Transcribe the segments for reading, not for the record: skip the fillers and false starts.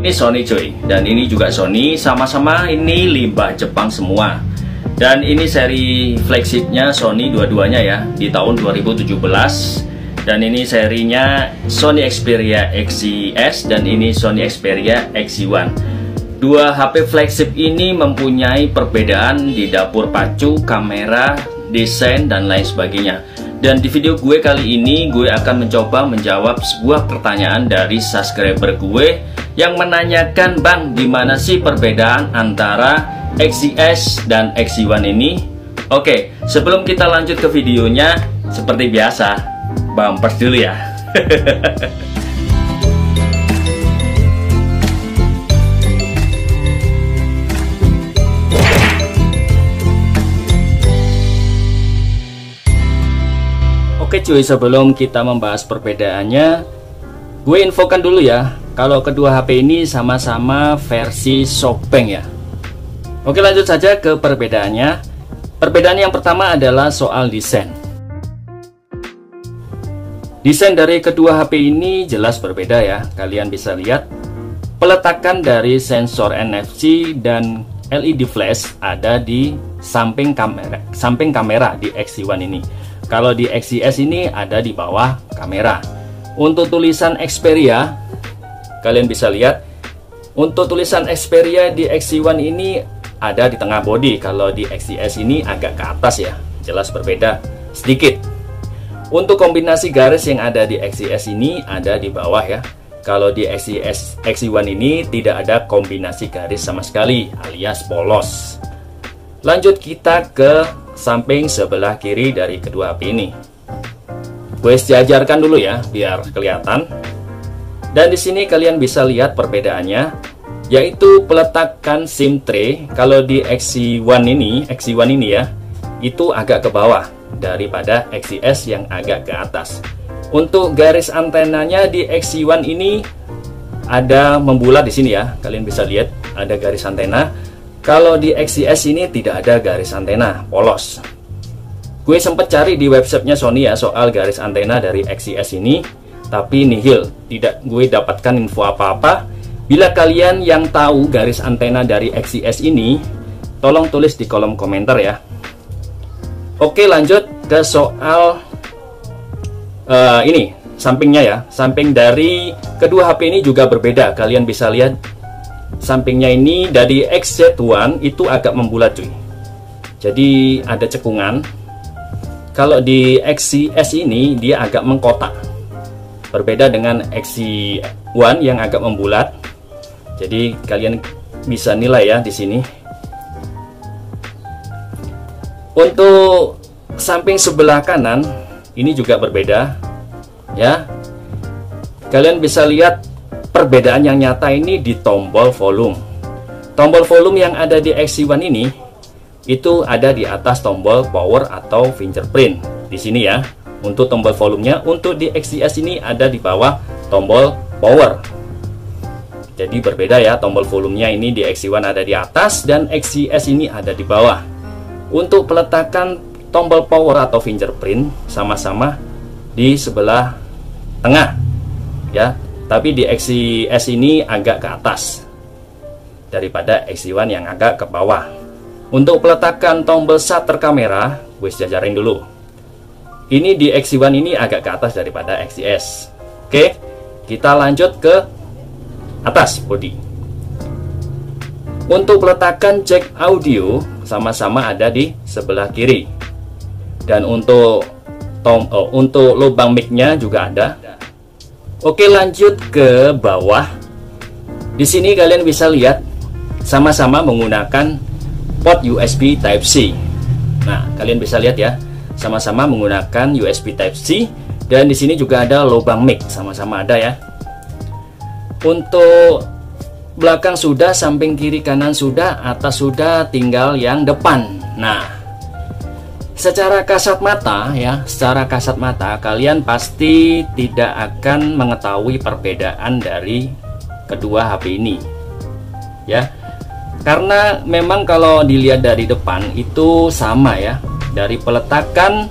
Ini Sony cuy, dan ini juga Sony, sama-sama ini limbah Jepang semua. Dan ini seri flagshipnya Sony dua-duanya ya, di tahun 2017. Dan ini serinya Sony Xperia XZ dan ini Sony Xperia XZ1. Dua HP flagship ini mempunyai perbedaan di dapur pacu, kamera, desain, dan lain sebagainya. Dan di video gue kali ini, gue akan mencoba menjawab sebuah pertanyaan dari subscriber gue yang menanyakan, Bang, gimana sih perbedaan antara XZ dan XZ1 ini? Oke, sebelum kita lanjut ke videonya, seperti biasa, bumpers dulu ya. Oke cuy, sebelum kita membahas perbedaannya, gue infokan dulu ya, kalau kedua HP ini sama-sama versi SoftBank ya. Oke, lanjut saja ke perbedaannya. Perbedaan yang pertama adalah soal desain. Desain dari kedua HP ini jelas berbeda ya. Kalian bisa lihat peletakan dari sensor NFC dan LED flash ada di samping kamera di XZ1 ini. Kalau di XZ ini ada di bawah kamera. Untuk tulisan Xperia, kalian bisa lihat untuk tulisan Xperia di XZ1 ini ada di tengah bodi. Kalau di XZ ini agak ke atas ya, jelas berbeda sedikit. Untuk kombinasi garis yang ada di XZ ini ada di bawah ya. Kalau di XZ1 ini tidak ada kombinasi garis sama sekali, alias polos. Lanjut kita ke samping sebelah kiri dari kedua HP ini. Gue jajarkan dulu ya biar kelihatan. Dan di sini kalian bisa lihat perbedaannya, yaitu peletakan SIM tray. Kalau di XZ1 ini ya, itu agak ke bawah daripada XZ yang agak ke atas. Untuk garis antenanya di XZ1 ini ada membulat di sini ya. Kalian bisa lihat ada garis antena. Kalau di XZ ini tidak ada garis antena, polos. Gue sempat cari di websitenya Sony ya soal garis antena dari XZ ini, tapi nihil, tidak gue dapatkan info apa-apa. Bila kalian yang tahu garis antena dari XZ ini, tolong tulis di kolom komentar ya. Oke, lanjut ke soal ini, sampingnya ya. Samping dari kedua HP ini juga berbeda. Kalian bisa lihat sampingnya ini dari XZ1 itu agak membulat cuy. Jadi ada cekungan. Kalau di XZ ini dia agak mengkotak. Berbeda dengan XZ1 yang agak membulat. Jadi kalian bisa nilai ya di sini. Untuk samping sebelah kanan ini juga berbeda ya. Kalian bisa lihat perbedaan yang nyata ini di tombol volume. Tombol volume yang ada di XZ1 ini itu ada di atas tombol power atau fingerprint di sini ya. Untuk tombol volumenya, untuk di XZ ini ada di bawah tombol power. Jadi berbeda ya, tombol volumenya ini di XZ1 ada di atas dan XZ ini ada di bawah. Untuk peletakan tombol power atau fingerprint sama-sama di sebelah tengah ya. Tapi di XZ ini agak ke atas daripada XZ1 yang agak ke bawah. Untuk peletakan tombol shutter kamera, gue jajarin dulu. Ini di XZ1 ini agak ke atas daripada XZ. Oke, kita lanjut ke atas bodi. Untuk peletakan jack audio sama-sama ada di sebelah kiri. Dan untuk lubang mic-nya juga ada. Oke, lanjut ke bawah. Di sini kalian bisa lihat sama-sama menggunakan port USB Type-C. Nah, kalian bisa lihat ya, sama-sama menggunakan USB Type-C dan di sini juga ada lubang mic, sama-sama ada ya. Untuk belakang sudah, samping kiri kanan sudah, atas sudah, tinggal yang depan. Nah, secara kasat mata ya, secara kasat mata kalian pasti tidak akan mengetahui perbedaan dari kedua HP ini ya. Karena memang kalau dilihat dari depan itu sama ya. Dari peletakan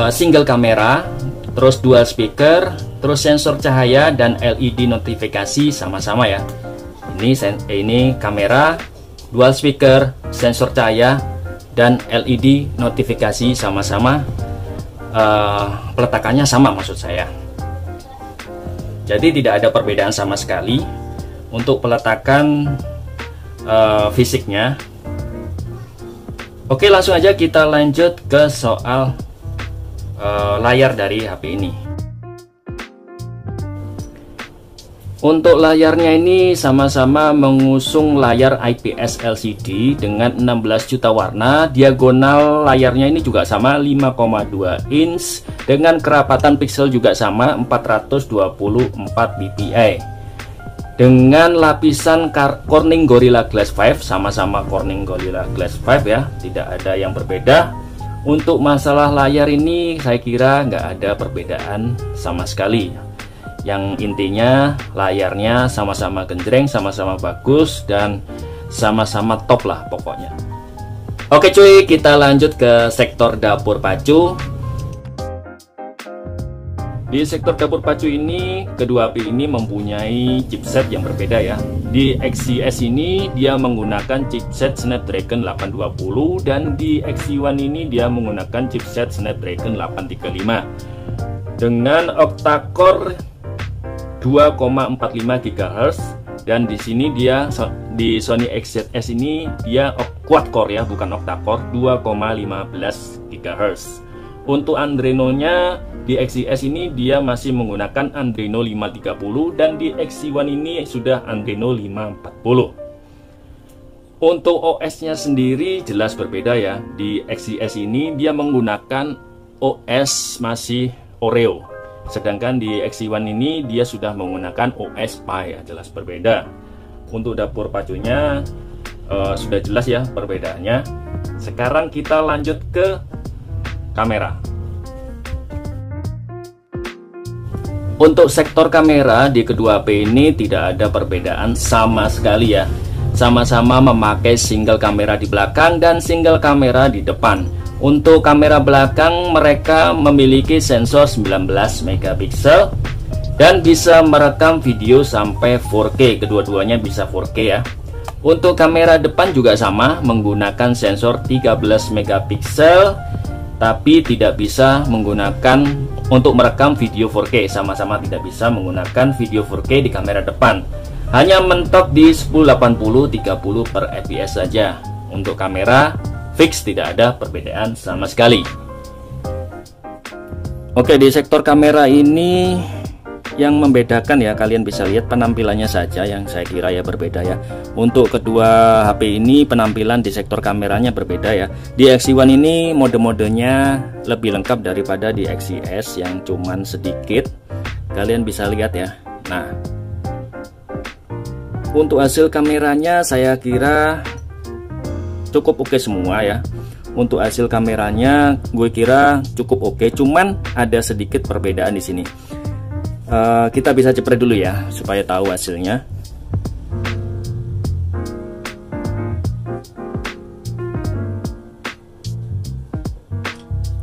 single kamera, terus dual speaker, Terus sensor cahaya dan LED notifikasi sama-sama ya. Ini kamera, dual speaker, sensor cahaya dan LED notifikasi sama-sama, peletakannya sama maksud saya. Jadi tidak ada perbedaan sama sekali untuk peletakan fisiknya. Oke, langsung aja kita lanjut ke soal layar dari HP ini. Untuk layarnya ini sama-sama mengusung layar IPS LCD dengan 16 juta warna. Diagonal layarnya ini juga sama 5,2 inch dengan kerapatan pixel juga sama 424 dpi. Dengan lapisan Corning Gorilla Glass 5, sama-sama Corning Gorilla Glass 5 ya, tidak ada yang berbeda. Untuk masalah layar ini saya kira nggak ada perbedaan sama sekali. Yang intinya layarnya sama-sama genjreng, sama-sama bagus, dan sama-sama top lah pokoknya. Oke cuy, kita lanjut ke sektor dapur pacu. Di sektor dapur pacu ini, kedua HP ini mempunyai chipset yang berbeda ya. Di XCS ini dia menggunakan chipset Snapdragon 820, dan di XC1 ini dia menggunakan chipset Snapdragon 835 dengan octa-core 2,45 GHz, dan di sini dia di Sony XZS ini dia quad core ya, bukan octa-core, 2,15 GHz. Untuk Adreno-nya di XCS ini dia masih menggunakan Adreno 530, dan di XC1 ini sudah Adreno 540. Untuk OS-nya sendiri jelas berbeda ya. Di XCS ini dia menggunakan OS masih Oreo, sedangkan di XC1 ini dia sudah menggunakan OS Pi ya, jelas berbeda. Untuk dapur pacunya sudah jelas ya perbedaannya. Sekarang kita lanjut ke kamera. Untuk sektor kamera di kedua HP ini tidak ada perbedaan sama sekali ya. Sama-sama memakai single kamera di belakang dan single kamera di depan. Untuk kamera belakang mereka memiliki sensor 19 megapiksel dan bisa merekam video sampai 4K. Kedua-duanya bisa 4K ya. Untuk kamera depan juga sama, menggunakan sensor 13 megapiksel, tapi tidak bisa menggunakan untuk merekam video 4K. Sama-sama tidak bisa menggunakan video 4K di kamera depan. Hanya mentok di 1080 30 per fps saja. Untuk kamera fix tidak ada perbedaan sama sekali. Oke, di sektor kamera ini yang membedakan ya, kalian bisa lihat penampilannya saja yang saya kira ya berbeda ya. Untuk kedua HP ini penampilan di sektor kameranya berbeda ya. Di XC1 ini mode-modenya lebih lengkap daripada di XCS yang cuman sedikit. Kalian bisa lihat ya. Nah, untuk hasil kameranya saya kira cukup oke semua ya. Untuk hasil kameranya gue kira cukup oke, cuman ada sedikit perbedaan di sini. Kita bisa cepret dulu ya supaya tahu hasilnya.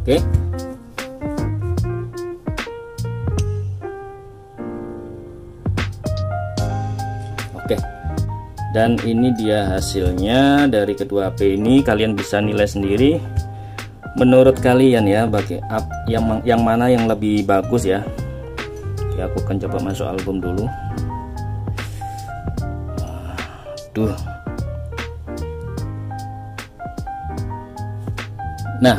Oke. Oke. Dan ini dia hasilnya dari kedua HP ini. Kalian bisa nilai sendiri menurut kalian ya, bagi yang mana yang lebih bagus ya. Oke, aku akan coba masuk album dulu. Aduh. Nah,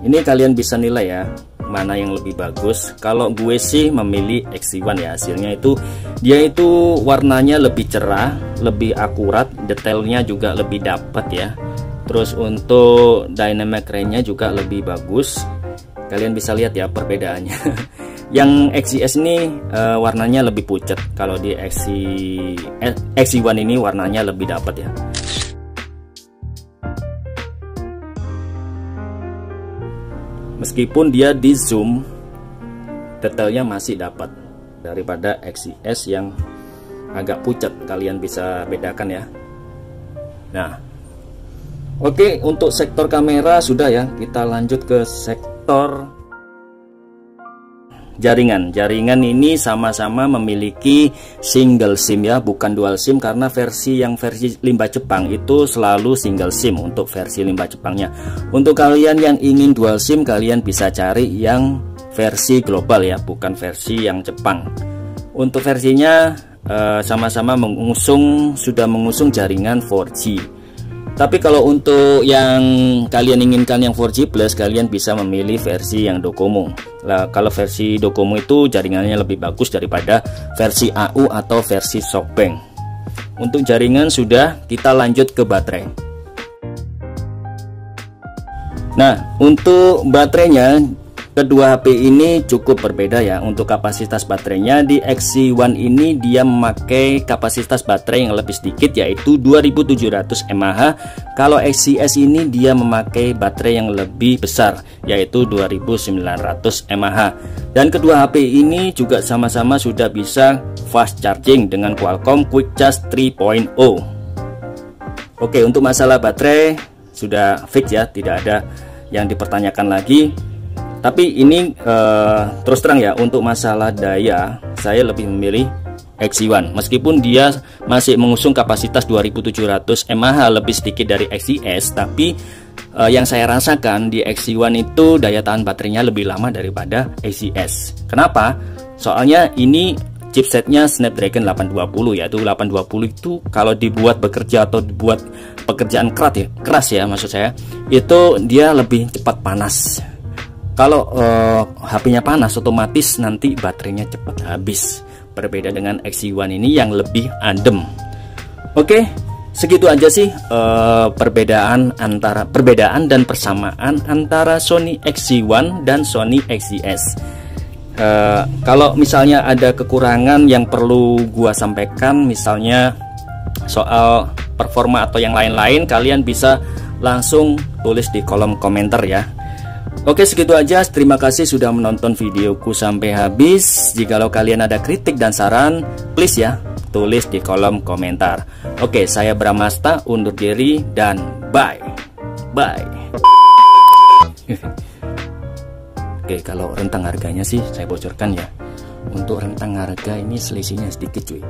ini kalian bisa nilai ya mana yang lebih bagus. Kalau gue sih memilih XC1 ya. Hasilnya itu dia itu warnanya lebih cerah, lebih akurat, detailnya juga lebih dapat ya. Terus untuk dynamic range-nya juga lebih bagus. Kalian bisa lihat ya perbedaannya. Yang XCS ini warnanya lebih pucat. Kalau di XC1 ini warnanya lebih dapat ya. Meskipun dia di zoom, detailnya masih dapat daripada XCS yang agak pucat. Kalian bisa bedakan ya. Nah, oke, untuk sektor kamera sudah ya. Kita lanjut ke sektor jaringan. Jaringan ini sama-sama memiliki single SIM ya, bukan dual SIM, karena versi limbah Jepang itu selalu single SIM untuk versi limbah Jepangnya. Untuk kalian yang ingin dual SIM, kalian bisa cari yang versi global ya, bukan versi yang Jepang. Untuk versinya sama-sama sudah mengusung jaringan 4G. Tapi kalau untuk yang kalian inginkan yang 4G plus, kalian bisa memilih versi yang Docomo. Nah, kalau versi Docomo itu jaringannya lebih bagus daripada versi AU atau versi SoftBank. Untuk jaringan sudah, kita lanjut ke baterai. Nah, untuk baterainya, kedua HP ini cukup berbeda ya. Untuk kapasitas baterainya, di XC1 ini dia memakai kapasitas baterai yang lebih sedikit, yaitu 2700 mAh. Kalau XCS ini dia memakai baterai yang lebih besar, yaitu 2900 mAh. Dan kedua HP ini juga sama-sama sudah bisa fast charging dengan Qualcomm Quick Charge 3.0. Oke, untuk masalah baterai sudah fix ya, tidak ada yang dipertanyakan lagi. Tapi ini terus terang ya, untuk masalah daya saya lebih memilih XC1. Meskipun dia masih mengusung kapasitas 2700 mAh, lebih sedikit dari XCS, tapi yang saya rasakan di XC1 itu daya tahan baterainya lebih lama daripada XCS. Kenapa? Soalnya ini chipsetnya Snapdragon 820, yaitu 820 itu kalau dibuat bekerja atau dibuat pekerjaan keras ya maksud saya, itu dia lebih cepat panas. Kalau HP-nya panas, otomatis nanti baterainya cepat habis. Berbeda dengan XC1 ini yang lebih adem. Oke, segitu aja sih perbedaan dan persamaan antara Sony XC1 dan Sony XCS. Kalau misalnya ada kekurangan yang perlu gua sampaikan, misalnya soal performa atau yang lain-lain, kalian bisa langsung tulis di kolom komentar ya. Oke, segitu aja. Terima kasih sudah menonton videoku sampai habis. Jikalau kalian ada kritik dan saran, please ya, tulis di kolom komentar. Oke, saya Bramasta undur diri dan bye. Oke, kalau rentang harganya sih saya bocorkan ya. Untuk rentang harga ini selisihnya sedikit cuy.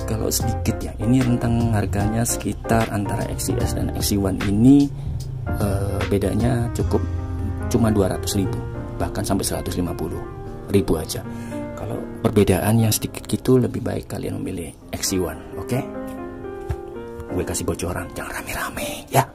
Kalau sedikit ya, ini rentang harganya sekitar antara XCS dan XC1 ini bedanya cuma 200.000, bahkan sampai 150.000 aja. Kalau perbedaan yang sedikit gitu, lebih baik kalian memilih XC1. Oke? Gue kasih bocoran, jangan rame-rame ya.